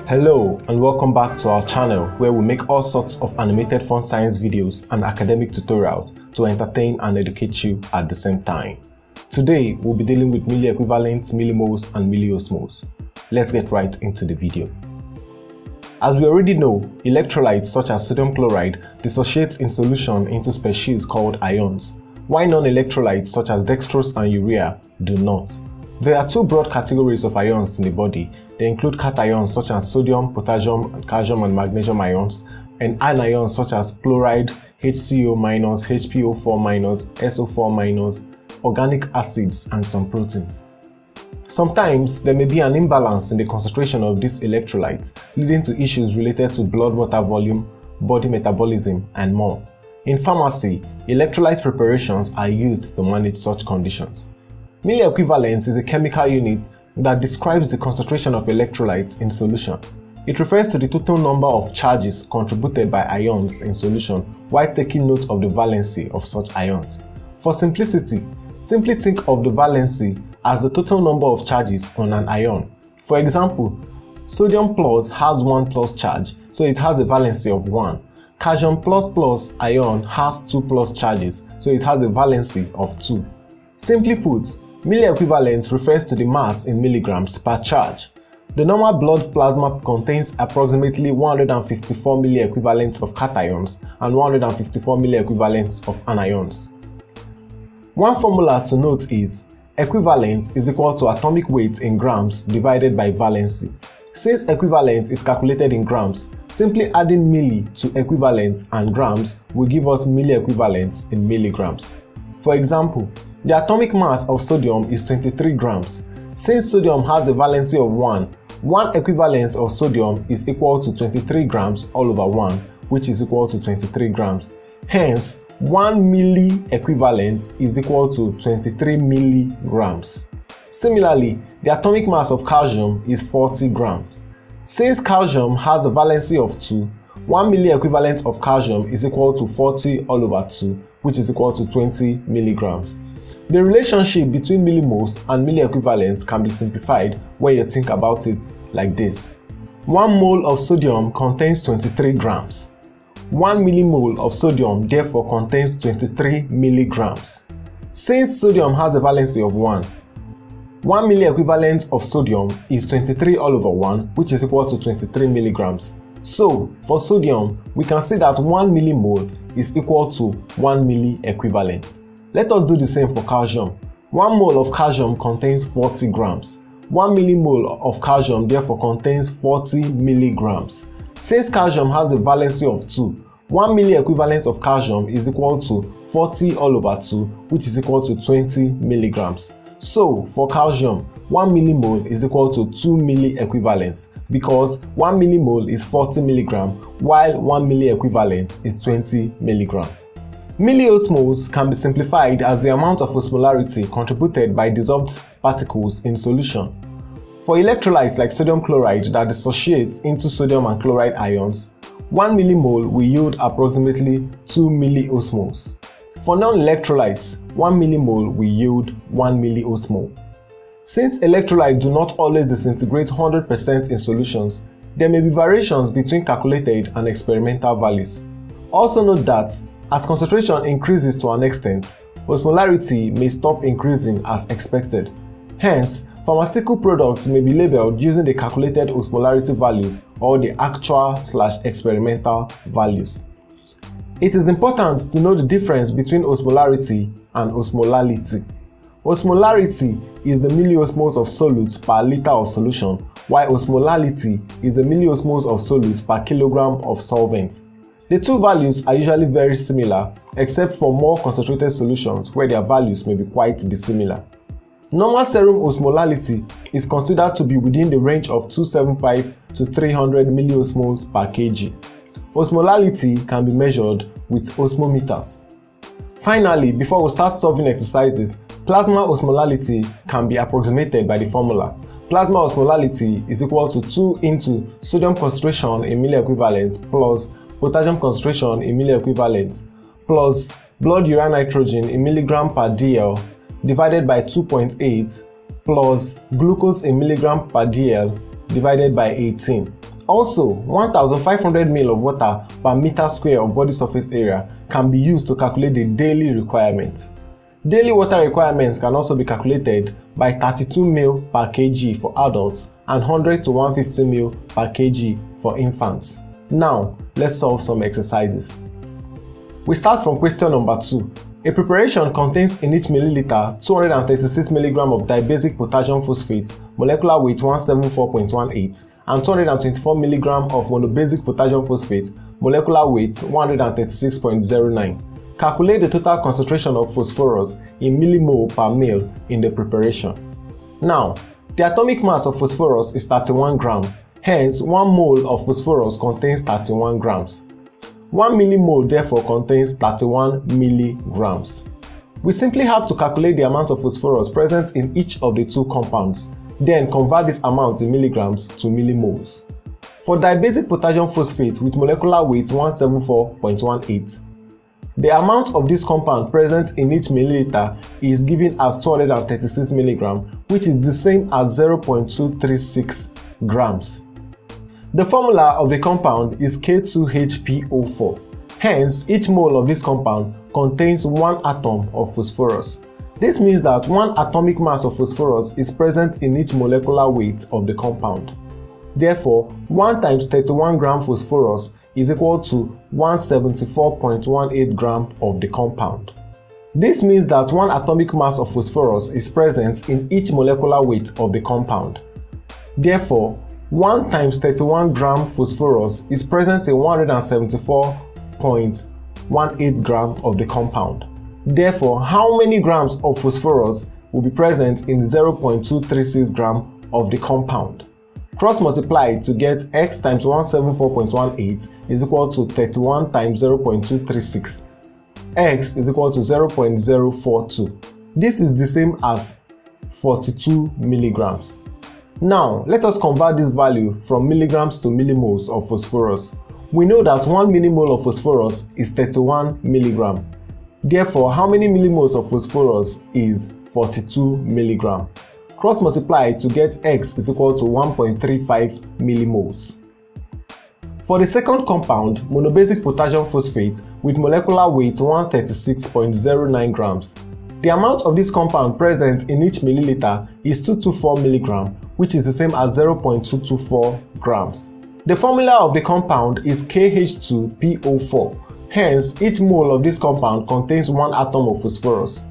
Hello and welcome back to our channel where we make all sorts of animated fun science videos and academic tutorials to entertain and educate you at the same time. Today we'll be dealing with milliequivalents, millimoles and milliosmoles. Let's get right into the video. As we already know, electrolytes such as sodium chloride dissociate in solution into species called ions, while non-electrolytes such as dextrose and urea do not. There are two broad categories of ions in the body. They include cations such as sodium, potassium, calcium and magnesium ions, and anions such as chloride, HCO-, HPO4-, SO4-, organic acids and some proteins. Sometimes there may be an imbalance in the concentration of these electrolytes, leading to issues related to blood water volume, body metabolism, and more. In pharmacy, electrolyte preparations are used to manage such conditions. Milliequivalents is a chemical unit that describes the concentration of electrolytes in solution. It refers to the total number of charges contributed by ions in solution while taking note of the valency of such ions. For simplicity, simply think of the valency as the total number of charges on an ion. For example, sodium plus has 1 plus charge, so it has a valency of 1. Calcium plus ion has 2 plus charges, so it has a valency of 2. Simply put, milliequivalents refers to the mass in milligrams per charge. The normal blood plasma contains approximately 154 milliequivalents of cations and 154 milliequivalents of anions. One formula to note is equivalent is equal to atomic weight in grams divided by valency. Since equivalent is calculated in grams, simply adding milli to equivalent and grams will give us milliequivalents in milligrams. For example, the atomic mass of sodium is 23 grams. Since sodium has a valency of 1 equivalent of sodium is equal to 23 grams all over 1, which is equal to 23 grams. Hence, 1 milli equivalent is equal to 23 milligrams. Similarly, the atomic mass of calcium is 40 grams. Since calcium has a valency of 2, 1 milli equivalent of calcium is equal to 40 all over 2, which is equal to 20 milligrams. The relationship between millimoles and milliequivalents can be simplified when you think about it like this. 1 mole of sodium contains 23 grams. 1 millimole of sodium therefore contains 23 milligrams. Since sodium has a valency of 1 milliequivalent of sodium is 23 all over 1, which is equal to 23 milligrams. So, for sodium, we can see that 1 millimole is equal to 1 milliequivalent. Let us do the same for calcium. 1 mole of calcium contains 40 grams. 1 millimole of calcium therefore contains 40 milligrams. Since calcium has a valency of 2, 1 milliequivalent of calcium is equal to 40 all over 2, which is equal to 20 milligrams. So, for calcium, 1 millimole is equal to 2 milliequivalents because 1 millimole is 40 milligram while 1 milliequivalent is 20 milligram. MilliOsmoles can be simplified as the amount of osmolarity contributed by dissolved particles in solution. For electrolytes like sodium chloride that dissociate into sodium and chloride ions, 1 millimole will yield approximately 2 milliosmoles. For non-electrolytes, 1 millimole will yield 1 milliosmole. Since electrolytes do not always disintegrate 100% in solutions, there may be variations between calculated and experimental values. Also note that as concentration increases to an extent, osmolarity may stop increasing as expected. Hence, pharmaceutical products may be labeled using the calculated osmolarity values or the actual/experimental values. It is important to know the difference between osmolarity and osmolality. Osmolarity is the milliosmoles of solute per liter of solution, while osmolality is the milliosmoles of solute per kilogram of solvent. The two values are usually very similar, except for more concentrated solutions where their values may be quite dissimilar. Normal serum osmolality is considered to be within the range of 275 to 300 milliosmoles per kg. Osmolality can be measured with osmometers. Finally, before we start solving exercises, plasma osmolality can be approximated by the formula. Plasma osmolality is equal to 2 into sodium concentration in milliequivalent plus potassium concentration in milliequivalent plus blood urea nitrogen in milligram per dl divided by 2.8 plus glucose in milligram per dl divided by 18. Also, 1500 ml of water per meter square of body surface area can be used to calculate the daily requirement. Daily water requirements can also be calculated by 32 ml per kg for adults and 100 to 150 ml per kg for infants. Now, let's solve some exercises. We start from question number 2. A preparation contains in each milliliter 236 mg of dibasic potassium phosphate, molecular weight 174.18, and 224 mg of monobasic potassium phosphate, molecular weight 136.09. Calculate the total concentration of phosphorus in millimole per ml in the preparation. Now, the atomic mass of phosphorus is 31 grams, hence 1 mole of phosphorus contains 31 grams. 1 millimole therefore contains 31 milligrams. We simply have to calculate the amount of phosphorus present in each of the two compounds, then convert this amount in milligrams to millimoles. For dibasic potassium phosphate with molecular weight 174.18, the amount of this compound present in each milliliter is given as 236 mg, which is the same as 0.236 grams. The formula of the compound is K2HPO4. Hence, each mole of this compound contains 1 atom of phosphorus. This means that 1 atomic mass of phosphorus is present in each molecular weight of the compound. Therefore, 1 times 31 gram phosphorus is equal to 174.18 gram of the compound. This means that 1 atomic mass of phosphorus is present in each molecular weight of the compound. Therefore, 1 times 31 gram phosphorus is present in 174.18 gram of the compound. Therefore, how many grams of phosphorus will be present in 0.236 gram of the compound? Cross multiply to get x times 174.18 is equal to 31 times 0.236. X is equal to 0.042. This is the same as 42 milligrams. Now, let us convert this value from milligrams to millimoles of phosphorus. We know that 1 millimole of phosphorus is 31 milligrams. Therefore, how many millimoles of phosphorus is 42 milligrams? Cross multiply to get x is equal to 1.35 millimoles. For the second compound, monobasic potassium phosphate with molecular weight 136.09 grams, the amount of this compound present in each milliliter is 224 mg, which is the same as 0.224 grams. The formula of the compound is KH2PO4. Hence, each mole of this compound contains 1 atom of phosphorus.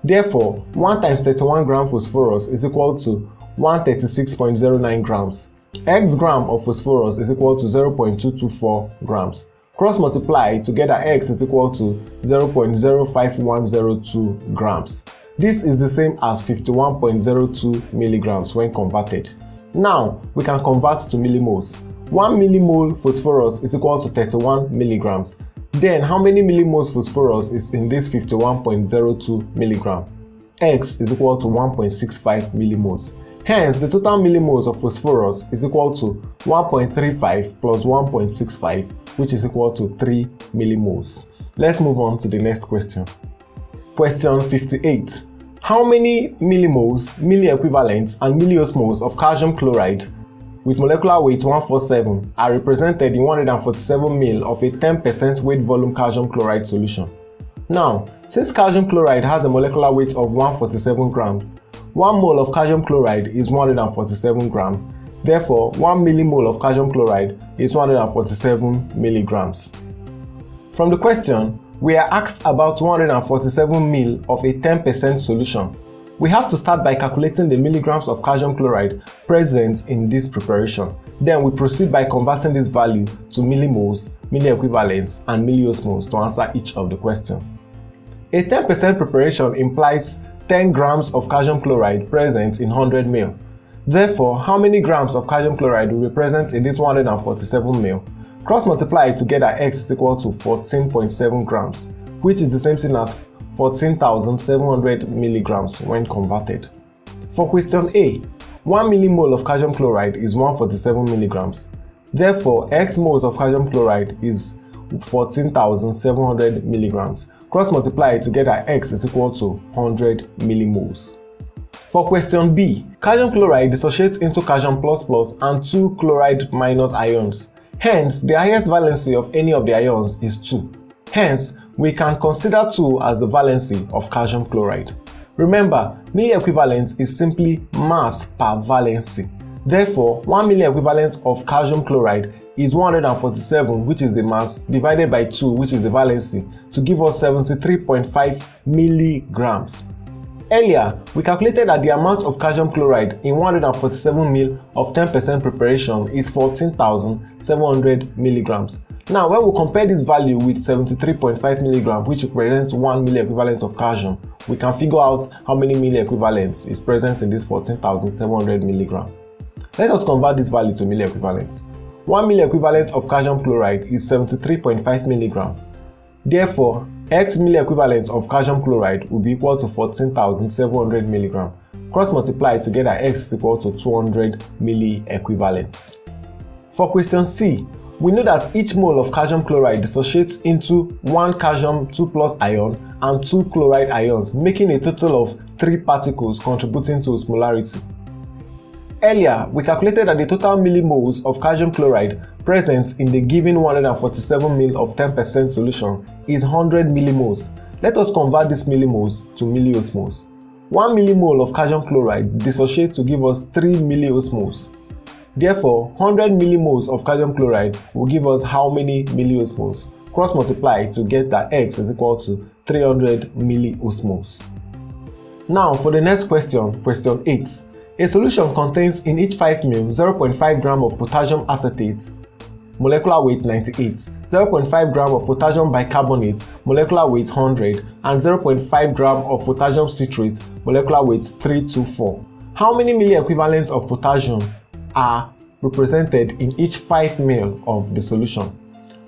Therefore, 1 times 31 gram phosphorus is equal to 136.09 grams. X gram of phosphorus is equal to 0.224 grams. Cross multiply to get x is equal to 0.05102 grams. This is the same as 51.02 milligrams when converted. Now, we can convert to millimoles. 1 millimole phosphorus is equal to 31 milligrams. Then, how many millimoles phosphorus is in this 51.02 milligram? X is equal to 1.65 millimoles. Hence, the total millimoles of phosphorus is equal to 1.35 plus 1.65, which is equal to 3 millimoles. Let's move on to the next question. Question 58. How many millimoles, milliequivalents, and MilliOsmoles of calcium chloride with molecular weight 147 are represented in 147 ml of a 10% weight volume calcium chloride solution? Now, since calcium chloride has a molecular weight of 147 grams, 1 mole of calcium chloride is 147 grams. Therefore, 1 millimole of calcium chloride is 147 milligrams. From the question, we are asked about 247 ml of a 10% solution. We have to start by calculating the milligrams of calcium chloride present in this preparation. Then we proceed by converting this value to millimoles, milliequivalents, and MilliOsmoles to answer each of the questions. A 10% preparation implies 10 grams of calcium chloride present in 100 ml. Therefore, how many grams of calcium chloride will be present in this 147 ml? Cross multiply to get x is equal to 14.7 grams, which is the same thing as 14,700 milligrams when converted. For question A, 1 millimole of calcium chloride is 147 milligrams. Therefore, x moles of calcium chloride is 14,700 milligrams. Cross multiply to get x is equal to 100 millimoles. For question B, calcium chloride dissociates into calcium++ and 2 chloride minus ions. Hence, the highest valency of any of the ions is 2. Hence, we can consider 2 as the valency of calcium chloride. Remember, milliequivalent is simply mass per valency. Therefore, 1 milliequivalent of calcium chloride is 147, which is the mass, divided by 2, which is the valency, to give us 73.5 milligrams. Earlier, we calculated that the amount of calcium chloride in 147 ml of 10% preparation is 14,700 milligrams. Now, when we compare this value with 73.5 milligrams, which represents 1 milliequivalent of calcium, we can figure out how many milliequivalents is present in this 14,700 milligrams. Let us convert this value to milliequivalents. 1 milliequivalent of calcium chloride is 73.5 milligrams. Therefore, X milliequivalents of calcium chloride will be equal to 14,700 milligrams. Cross multiply together, X is equal to 200 milliequivalents. For question C, we know that each mole of calcium chloride dissociates into 1 calcium 2+ ion and 2 chloride ions, making a total of 3 particles contributing to osmolarity. Earlier, we calculated that the total millimoles of calcium chloride present in the given 147 ml of 10% solution is 100 millimoles. Let us convert these millimoles to MilliOsmoles. 1 millimole of calcium chloride dissociates to give us 3 MilliOsmoles. Therefore, 100 millimoles of calcium chloride will give us how many MilliOsmoles? Cross multiply to get that X is equal to 300 MilliOsmoles. Now for the next question, question 8. A solution contains in each 5 ml 0.5 gram of potassium acetate, molecular weight 98, 0.5 gram of potassium bicarbonate, molecular weight 100, and 0.5 gram of potassium citrate, molecular weight 324. How many milliequivalents of potassium are represented in each 5 ml of the solution?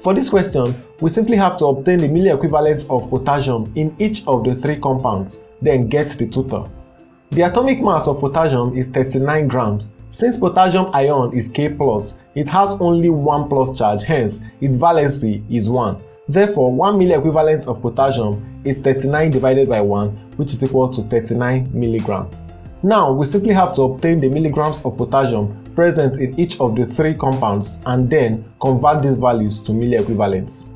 For this question, we simply have to obtain the milliequivalents of potassium in each of the 3 compounds, then get the total. The atomic mass of potassium is 39 grams. Since potassium ion is K+, it has only 1+ charge, hence its valency is 1. Therefore, 1 milliequivalent of potassium is 39 divided by 1, which is equal to 39 milligrams. Now, we simply have to obtain the milligrams of potassium present in each of the 3 compounds and then convert these values to milliequivalents.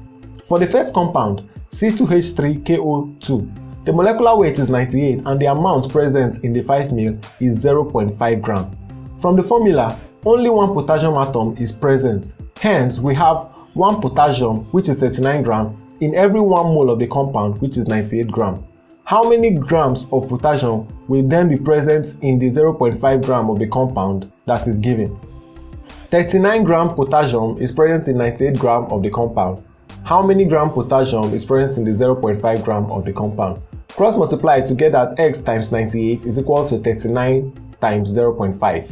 For the first compound, C2H3KO2, the molecular weight is 98 and the amount present in the 5 ml is 0.5 gram. From the formula, only 1 potassium atom is present. Hence, we have 1 potassium, which is 39 gram, in every 1 mole of the compound, which is 98 gram. How many grams of potassium will then be present in the 0.5 gram of the compound that is given? 39 gram potassium is present in 98 gram of the compound. How many gram potassium is present in the 0.5 gram of the compound? Cross multiply to get that X times 98 is equal to 39 times 0.5.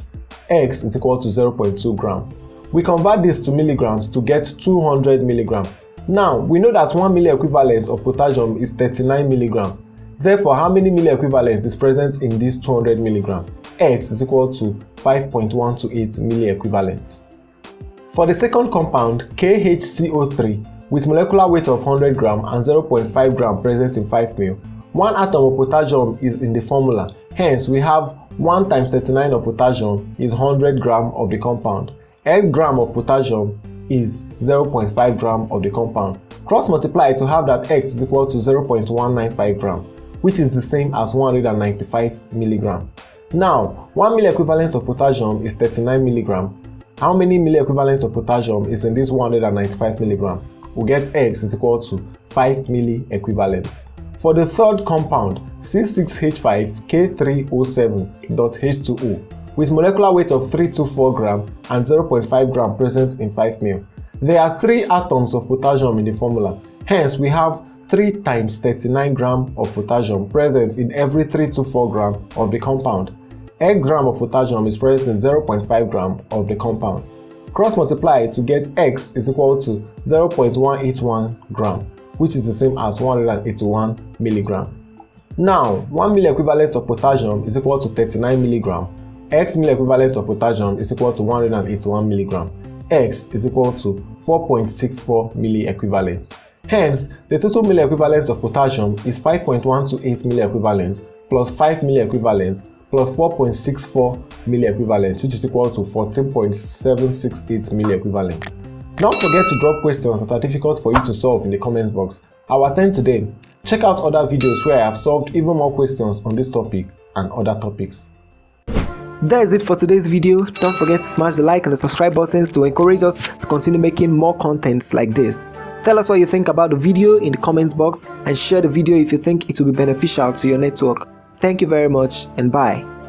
X is equal to 0.2 gram. We convert this to milligrams to get 200 milligrams. Now, we know that 1 milliequivalent of potassium is 39 milligrams. Therefore, how many milliequivalents is present in this 200 milligrams? X is equal to 5.128 milliequivalents. For the second compound, KHCO3, with molecular weight of 100 gram and 0.5 gram present in 5 ml, 1 atom of potassium is in the formula. Hence, we have 1 times 39 of potassium is 100 gram of the compound. X gram of potassium is 0.5 gram of the compound. Cross multiply to have that X is equal to 0.195 gram, which is the same as 195 milligram. Now, 1 milliequivalent of potassium is 39 milligram. How many milliequivalents of potassium is in this 195 milligram? We'll get X is equal to 5 milliequivalents. For the third compound, C6H5K3O7.H2O, with molecular weight of 324 gram and 0.5 gram present in 5 ml, there are 3 atoms of potassium in the formula. Hence, we have 3 times 39 gram of potassium present in every 324 gram of the compound. X gram of potassium is present in 0.5 gram of the compound. Cross multiply to get X is equal to 0.181 gram, which is the same as 181 milligram. Now, 1 milliequivalent of potassium is equal to 39 milligram. X milliequivalent of potassium is equal to 181 milligram. X is equal to 4.64 milliequivalents. Hence, the total milliequivalent of potassium is 5.128 milliequivalents plus 5 milliequivalents plus 4.64 milliequivalents, which is equal to 14.768 milliequivalents. Don't forget to drop questions that are difficult for you to solve in the comments box. I will attend to them. Check out other videos where I have solved even more questions on this topic and other topics. That is it for today's video. Don't forget to smash the like and the subscribe buttons to encourage us to continue making more contents like this. Tell us what you think about the video in the comments box and share the video if you think it will be beneficial to your network. Thank you very much and bye.